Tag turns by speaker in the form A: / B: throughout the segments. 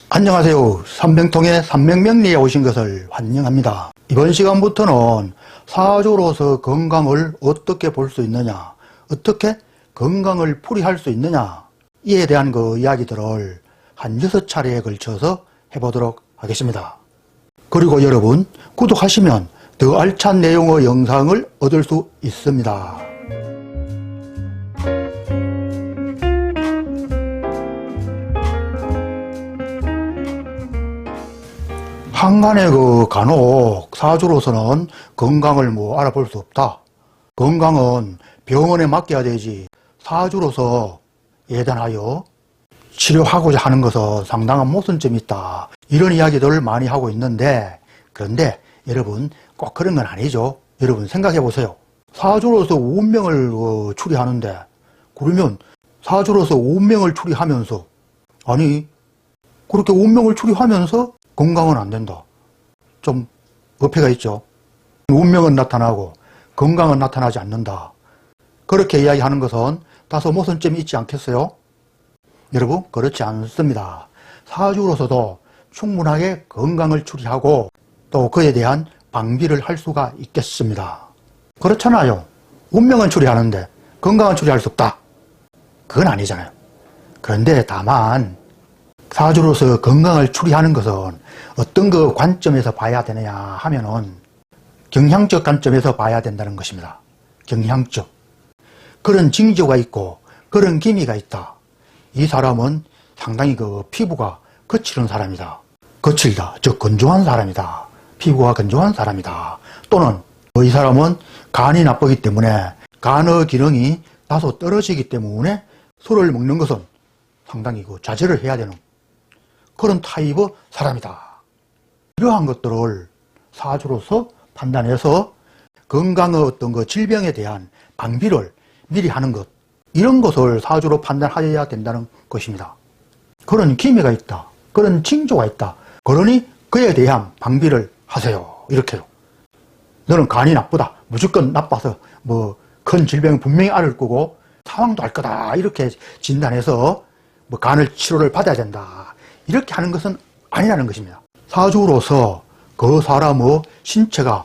A: 안녕하세요. 삼명통의 삼명명리에 오신 것을 환영합니다. 이번 시간부터는 사주로서 건강을 어떻게 볼 수 있느냐, 어떻게 건강을 풀이할 수 있느냐, 이에 대한 그 이야기들을 한 6차례에 걸쳐서 해보도록 하겠습니다. 그리고 여러분, 구독하시면 더 알찬 내용의 영상을 얻을 수 있습니다. 한간에 간혹 사주로서는 건강을 알아볼 수 없다. 건강은 병원에 맡겨야 되지 사주로서 예단하여 치료하고자 하는 것은 상당한 모순점이 있다. 이런 이야기들을 많이 하고 있는데, 그런데 여러분 꼭 그런 건 아니죠. 여러분 생각해 보세요. 사주로서 운명을 추리하는데, 그러면 사주로서 운명을 추리하면서, 아니 그렇게 운명을 추리하면서 건강은 안 된다. 좀 어폐가 있죠. 운명은 나타나고 건강은 나타나지 않는다. 그렇게 이야기하는 것은 다소 모순점이 있지 않겠어요? 여러분, 그렇지 않습니다. 사주로서도 충분하게 건강을 추리하고 또 그에 대한 방비를 할 수가 있겠습니다. 그렇잖아요. 운명은 추리하는데 건강은 추리할 수 없다. 그건 아니잖아요. 그런데 다만 사주로서 건강을 추리하는 것은 어떤 그 관점에서 봐야 되느냐 하면은 경향적 관점에서 봐야 된다는 것입니다. 경향적. 그런 징조가 있고 그런 기미가 있다. 이 사람은 상당히 그 피부가 거칠은 사람이다. 거칠다. 즉 건조한 사람이다. 피부가 건조한 사람이다. 또는 이 사람은 간이 나쁘기 때문에 간의 기능이 다소 떨어지기 때문에 술을 먹는 것은 상당히 자제를 해야 되는 그런 타입의 사람이다. 이러한 것들을 사주로서 판단해서 건강의 어떤 질병에 대한 방비를 미리 하는 것, 이런 것을 사주로 판단하여야 된다는 것입니다. 그런 기미가 있다. 그런 징조가 있다. 그러니 그에 대한 방비를 하세요. 이렇게요. 너는 간이 나쁘다. 무조건 나빠서 큰 질병이 분명히 앓을 거고 사망도 할 거다. 이렇게 진단해서 간을 치료를 받아야 된다. 이렇게 하는 것은 아니라는 것입니다. 사주로서 그 사람의 신체가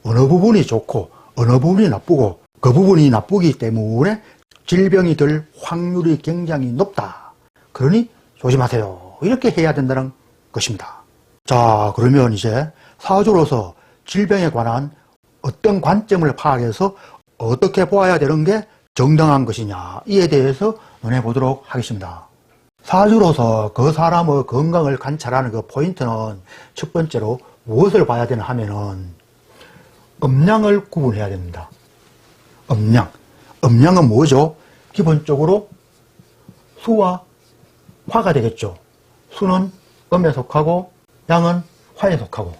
A: 어느 부분이 좋고 어느 부분이 나쁘고 그 부분이 나쁘기 때문에 질병이 들 확률이 굉장히 높다. 그러니 조심하세요. 이렇게 해야 된다는 것입니다. 자, 그러면 이제 사주로서 질병에 관한 어떤 관점을 파악해서 어떻게 보아야 되는 게 정당한 것이냐, 이에 대해서 논해보도록 하겠습니다. 사주로서 그 사람의 건강을 관찰하는 그 포인트는 첫 번째로 무엇을 봐야 되나 하면은 음양을 구분해야 됩니다. 음양. 음양은 뭐죠? 기본적으로 수와 화가 되겠죠. 수는 음에 속하고 양은 화에 속하고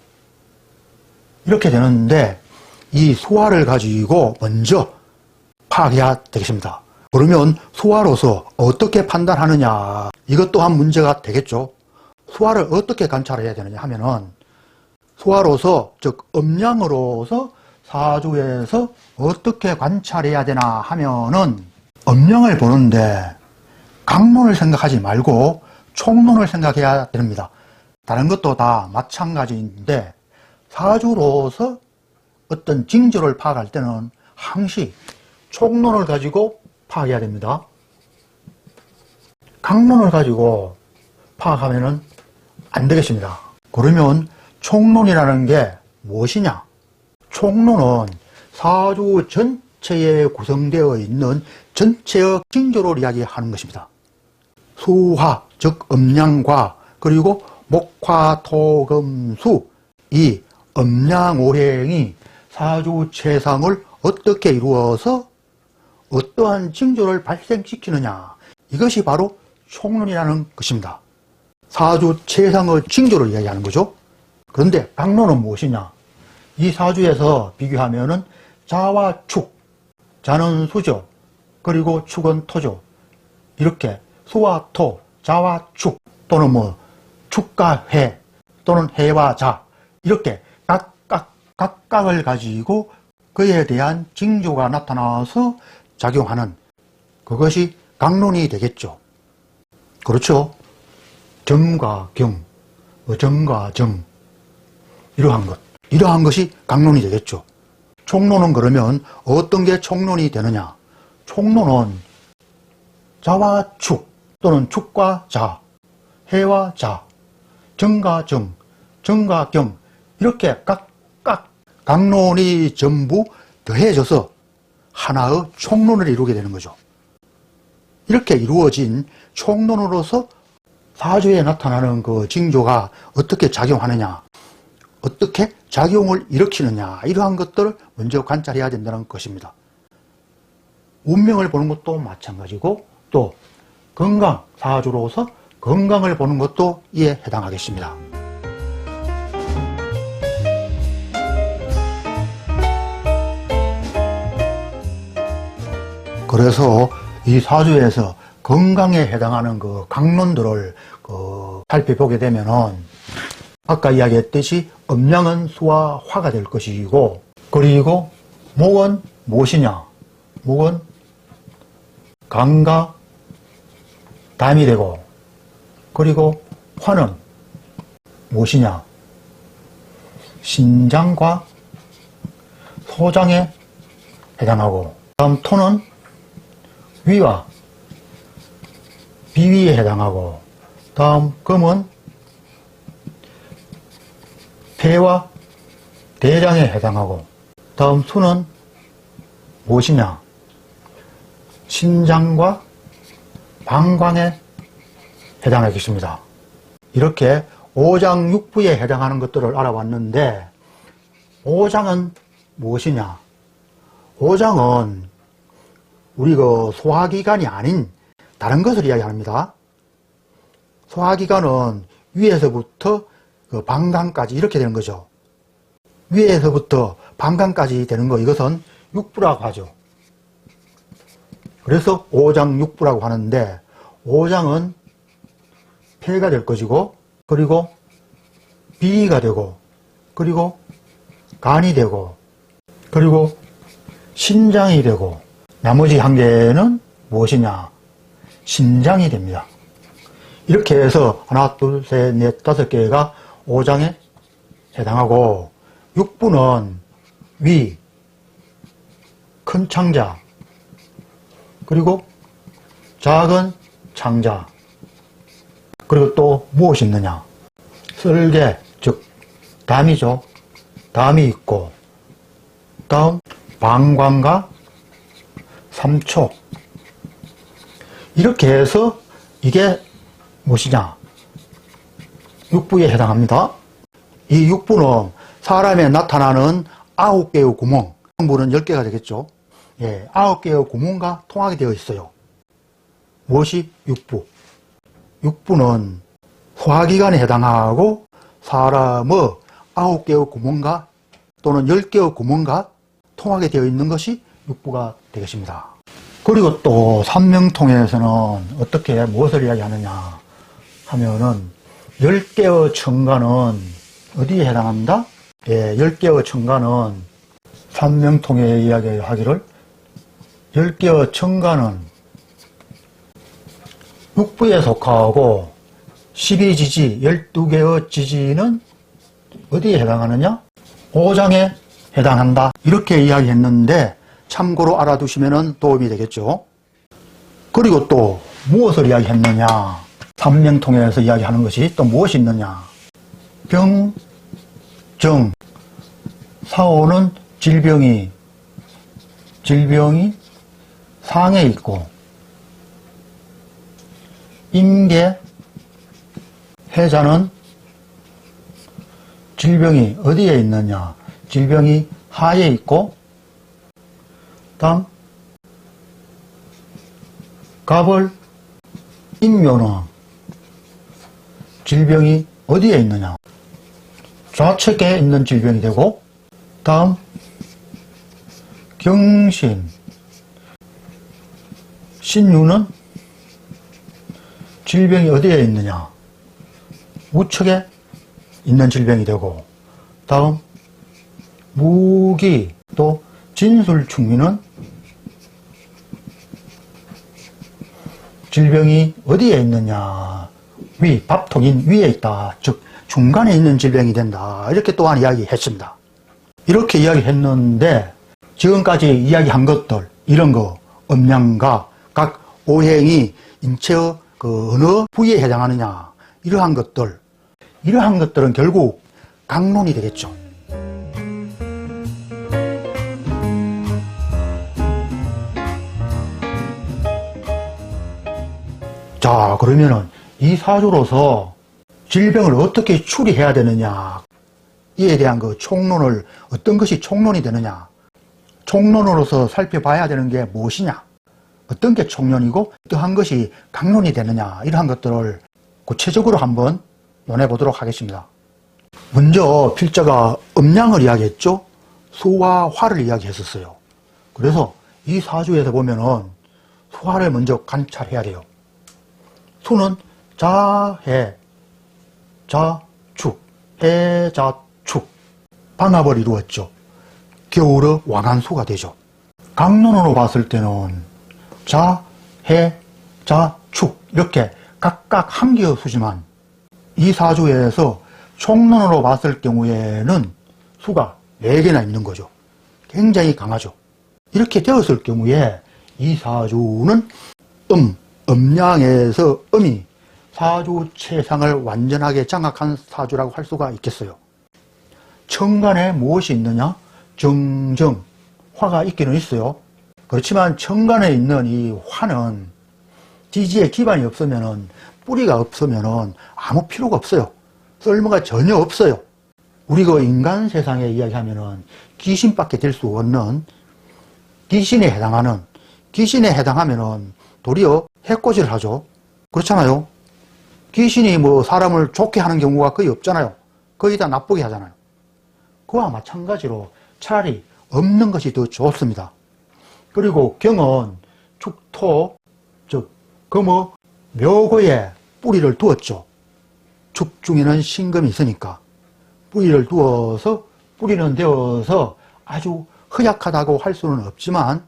A: 이렇게 되는데 이 수화를 가지고 먼저 파악해야 되겠습니다. 그러면 수화로서 어떻게 판단하느냐, 이것 또한 문제가 되겠죠. 수화를 어떻게 관찰해야 되느냐 하면은 수화로서, 즉 음양으로서 사주에서 어떻게 관찰해야 되나 하면은 음양을 보는데 강론을 생각하지 말고 총론을 생각해야 됩니다. 다른 것도 다 마찬가지인데 사주로서 어떤 징조를 파악할 때는 항시 총론을 가지고 파악해야 됩니다. 강론을 가지고 파악하면은 안 되겠습니다. 그러면 총론이라는 게 무엇이냐? 총론은 사주 전체에 구성되어 있는 전체의 징조를 이야기하는 것입니다. 수화, 즉 음양과, 그리고 목화, 토, 금, 수, 이 음양오행이 사주 최상을 어떻게 이루어서 어떠한 징조를 발생시키느냐, 이것이 바로 총론이라는 것입니다. 사주 최상의 징조를 이야기하는 거죠. 그런데 강론은 무엇이냐? 이 사주에서 비교하면은 자와 축, 자는 수죠. 그리고 축은 토죠. 이렇게 수와 토, 자와 축, 또는 축과 해, 또는 해와 자, 이렇게 각각을 가지고 그에 대한 징조가 나타나서 작용하는 그것이 강론이 되겠죠. 그렇죠? 정과 경, 정과 정, 이러한 것이 강론이 되겠죠. 총론은 그러면 어떤 게 총론이 되느냐? 총론은 자와 축 또는 축과 자, 해와 자, 정과 정, 정과 경, 이렇게 각각 강론이 전부 더해져서 하나의 총론을 이루게 되는 거죠. 이렇게 이루어진 총론으로서 사주에 나타나는 그 징조가 어떻게 작용하느냐, 어떻게 작용을 일으키느냐, 이러한 것들을 먼저 관찰해야 된다는 것입니다. 운명을 보는 것도 마찬가지고, 또 건강, 사주로서 건강을 보는 것도 이에 해당하겠습니다. 그래서 이 사주에서 건강에 해당하는 그 강론들을 살펴보게 되면은 아까 이야기했듯이 음양은 수와 화가 될 것이고, 그리고 목은 무엇이냐? 목은 간과 담이 되고, 그리고 화는 무엇이냐? 신장과 소장에 해당하고, 다음 토는 위와 비위에 해당하고, 다음 금은 폐와 대장에 해당하고, 다음 수는 무엇이냐? 신장과 방광에 해당하겠습니다. 이렇게 오장육부에 해당하는 것들을 알아봤는데, 오장은 무엇이냐? 오장은 우리 소화기관이 아닌 다른 것을 이야기합니다. 소화기관은 위에서부터 방광까지 이렇게 되는 거죠. 위에서부터 방광까지 되는 거, 이것은 육부라고 하죠. 그래서 오장육부라고 하는데, 오장은 폐가 될 것이고, 그리고 비위가 되고, 그리고 간이 되고, 그리고 신장이 되고, 나머지 한 개는 무엇이냐? 심장이 됩니다. 이렇게 해서 하나, 둘, 셋, 넷, 다섯 개가 오장에 해당하고, 육부는 위, 큰 창자, 그리고 작은 창자, 그리고 또 무엇이 있느냐? 쓸개, 즉 담이죠. 담이 있고, 다음 방광과 삼초, 이렇게 해서 이게 무엇이냐? 육부에 해당합니다. 이 육부는 사람에 나타나는 9개의 구멍, 구멍은 10개가 되겠죠. 9개의 구멍과 통하게 되어 있어요. 무엇이 육부? 육부는 소화기관에 해당하고, 사람의 9개의 구멍과 또는 10개의 구멍과 통하게 되어 있는 것이 육부가 되겠습니다. 그리고 또 삼명통에서는 어떻게 무엇을 이야기하느냐 하면은 10개의 천간은 어디에 해당합니다? 10개의 천간은 삼명통에 이야기하기를 10개의 천간은 육부에 속하고 12지지, 12개의 지지는 어디에 해당하느냐? 오장에 해당한다. 이렇게 이야기했는데 참고로 알아두시면 도움이 되겠죠. 그리고 또 무엇을 이야기했느냐? 삼명통에서 이야기하는 것이 또 무엇이 있느냐? 병, 정, 사오는 질병이 상에 있고, 임계, 해자는 질병이 어디에 있느냐? 질병이 하에 있고, 다음 갑을, 인묘는 질병이 어디에 있느냐? 좌측에 있는 질병이 되고, 다음 경신, 신유는 질병이 어디에 있느냐? 우측에 있는 질병이 되고, 다음 무기, 또 진술충미는 질병이 어디에 있느냐? 밥통인 위에 있다. 즉 중간에 있는 질병이 된다. 이렇게 또한 이야기했습니다. 이렇게 이야기했는데 지금까지 이야기한 것들 이런 거 음양과 각 오행이 인체의 어느 부위에 해당하느냐 이러한 것들은 결국 강론이 되겠죠. 자, 그러면은 이 사주로서 질병을 어떻게 추리해야 되느냐 이에 대한 총론을 어떤 것이 총론이 되느냐, 총론으로서 살펴봐야 되는 게 무엇이냐, 어떤 게 총론이고 어떠한 것이 강론이 되느냐 이러한 것들을 구체적으로 한번 논해보도록 하겠습니다. 먼저 필자가 음양을 이야기했죠. 수와 화를 이야기했었어요. 그래서 이 사주에서 보면은 수화를 먼저 관찰해야 돼요. 수는 자해, 자축, 해자축 반합을 이루었죠. 겨울의 왕한수가 되죠. 강론으로 봤을 때는 자해, 자축 이렇게 각각 한 개의 수지만 이 사주에서 총론으로 봤을 경우에는 수가 4개나 있는 거죠. 굉장히 강하죠. 이렇게 되었을 경우에 이 사주는 음양에서 음이 사주 체상을 완전하게 장악한 사주라고 할 수가 있겠어요. 천간에 무엇이 있느냐? 정정, 화가 있기는 있어요. 그렇지만 천간에 있는 이 화는 지지에 기반이 없으면은, 뿌리가 없으면은 아무 필요가 없어요. 쓸모가 전혀 없어요. 우리 그 인간 세상에 이야기하면은 귀신밖에 될 수 없는 귀신에 해당하면은 도리어 해코지를 하죠. 그렇잖아요. 귀신이 뭐 사람을 좋게 하는 경우가 거의 없잖아요. 거의 다 나쁘게 하잖아요. 그와 마찬가지로 차라리 없는 것이 더 좋습니다. 그리고 경은 축토, 즉 금의 묘고에 뿌리를 두었죠. 축 중에는 신금이 있으니까 뿌리를 두어서, 뿌리는 되어서 아주 허약하다고 할 수는 없지만,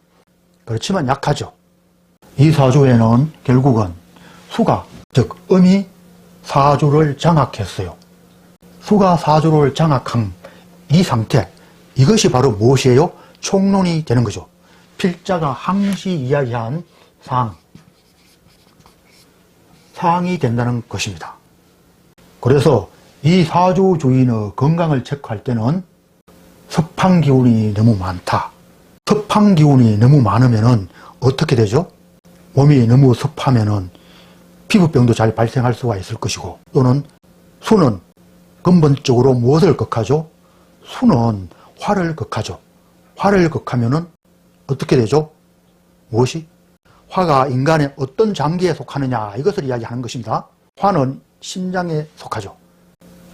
A: 그렇지만 약하죠. 이 사주에는 결국은 수가, 즉 음이 사주를 장악했어요. 수가 사주를 장악한 이 상태, 이것이 바로 무엇이에요? 총론이 되는 거죠. 필자가 항시 이야기한 상이 된다는 것입니다. 그래서 이 사주 주인의 건강을 체크할 때는 섭한 기운이 너무 많다. 섭한 기운이 너무 많으면은 어떻게 되죠? 몸이 너무 습하면은 피부병도 잘 발생할 수가 있을 것이고, 또는 수는 근본적으로 무엇을 극하죠? 수는 화를 극하죠. 화를 극하면은 어떻게 되죠? 무엇이? 화가 인간의 어떤 장기에 속하느냐, 이것을 이야기하는 것입니다. 화는 심장에 속하죠.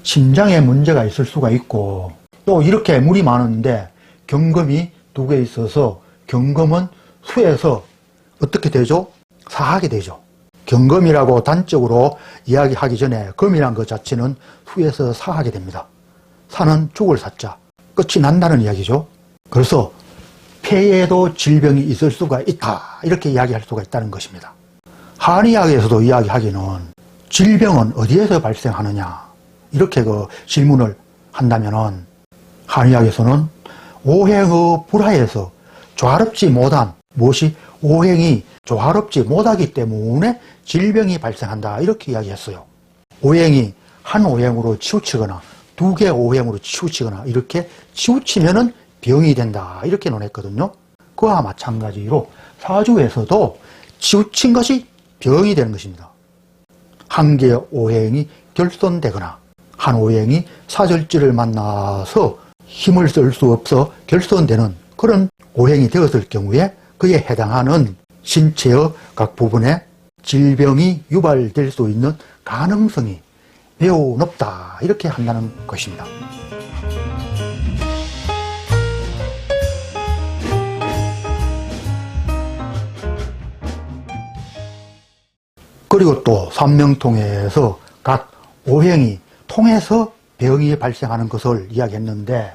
A: 심장에 문제가 있을 수가 있고, 또 이렇게 물이 많은데 경금이 2개 있어서 경금은 수에서 어떻게 되죠? 사하게 되죠. 경금이라고 단적으로 이야기하기 전에 금이란 것 자체는 수에서 사하게 됩니다. 사는 죽을 사자, 끝이 난다는 이야기죠. 그래서 폐에도 질병이 있을 수가 있다, 이렇게 이야기할 수가 있다는 것입니다. 한의학에서도 이야기하기는 질병은 어디에서 발생하느냐, 이렇게 질문을 한다면은 한의학에서는 오행의 불화에서 조화롭지 못한, 무엇이? 오행이 조화롭지 못하기 때문에 질병이 발생한다, 이렇게 이야기했어요. 오행이 한 오행으로 치우치거나 2개 오행으로 치우치거나 이렇게 치우치면은 병이 된다, 이렇게 논했거든요. 그와 마찬가지로 사주에서도 치우친 것이 병이 되는 것입니다. 한 개의 오행이 결손되거나 한 오행이 사절지를 만나서 힘을 쓸 수 없어 결손되는 그런 오행이 되었을 경우에 그에 해당하는 신체의 각 부분에 질병이 유발될 수 있는 가능성이 매우 높다, 이렇게 한다는 것입니다. 그리고 또 삼명통에서 각 오행이 통해서 병이 발생하는 것을 이야기했는데,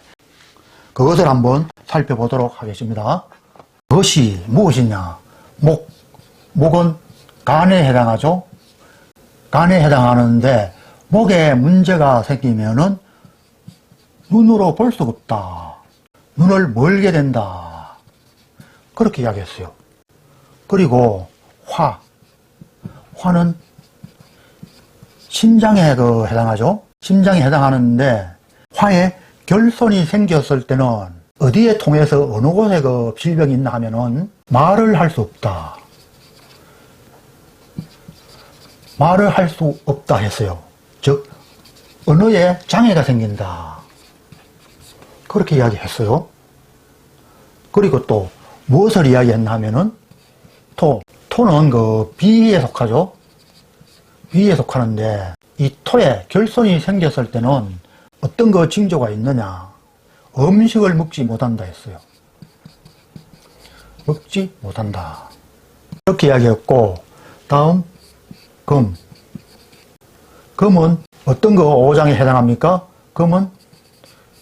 A: 그것을 한번 살펴보도록 하겠습니다. 그것이 무엇이냐? 목은 간에 해당하죠. 간에 해당하는데 목에 문제가 생기면은 눈으로 볼 수가 없다. 눈을 멀게 된다. 그렇게 이야기했어요. 그리고 화는 심장에 해당하죠. 심장에 해당하는데 화에 결손이 생겼을 때는 어디에 통해서 어느 곳에 질병이 있나 하면은 말을 할 수 없다. 말을 할 수 없다 했어요. 즉 언어에 장애가 생긴다. 그렇게 이야기했어요. 그리고 또 무엇을 이야기했나 하면은 토는 비에 속하죠. 비에 속하는데 이 토에 결손이 생겼을 때는 어떤 징조가 있느냐. 음식을 먹지 못한다 했어요. 먹지 못한다. 이렇게 이야기했고, 다음 금은 어떤 오장에 해당합니까? 금은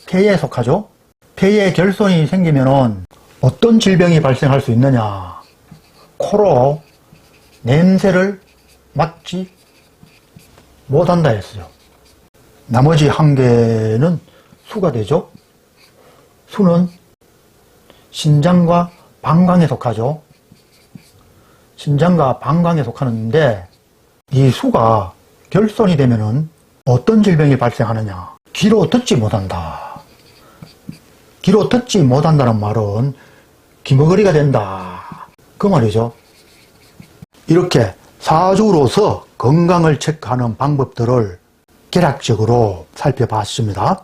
A: 폐에 속하죠. 폐에 결손이 생기면은 어떤 질병이 발생할 수 있느냐. 코로 냄새를 맡지 못한다 했어요. 나머지 한 개는 수가 되죠. 수는 신장과 방광에 속하죠. 신장과 방광에 속하는데 이 수가 결손이 되면은 어떤 질병이 발생하느냐. 귀로 듣지 못한다. 귀로 듣지 못한다는 말은 귀머거리가 된다. 그 말이죠. 이렇게 사주로서 건강을 체크하는 방법들을 개략적으로 살펴봤습니다.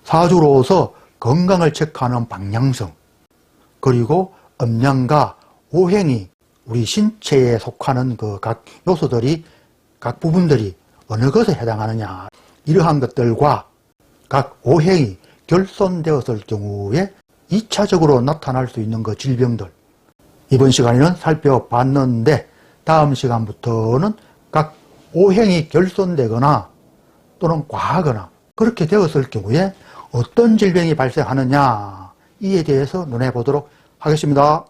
A: 사주로서 건강을 체크하는 방향성, 그리고 음양과 오행이 우리 신체에 속하는 각 요소들이, 각 부분들이 어느 것에 해당하느냐, 이러한 것들과 각 오행이 결손되었을 경우에 2차적으로 나타날 수 있는 질병들, 이번 시간에는 살펴봤는데 다음 시간부터는 각 오행이 결손되거나 또는 과하거나 그렇게 되었을 경우에 어떤 질병이 발생하느냐, 이에 대해서 논해 보도록 하겠습니다.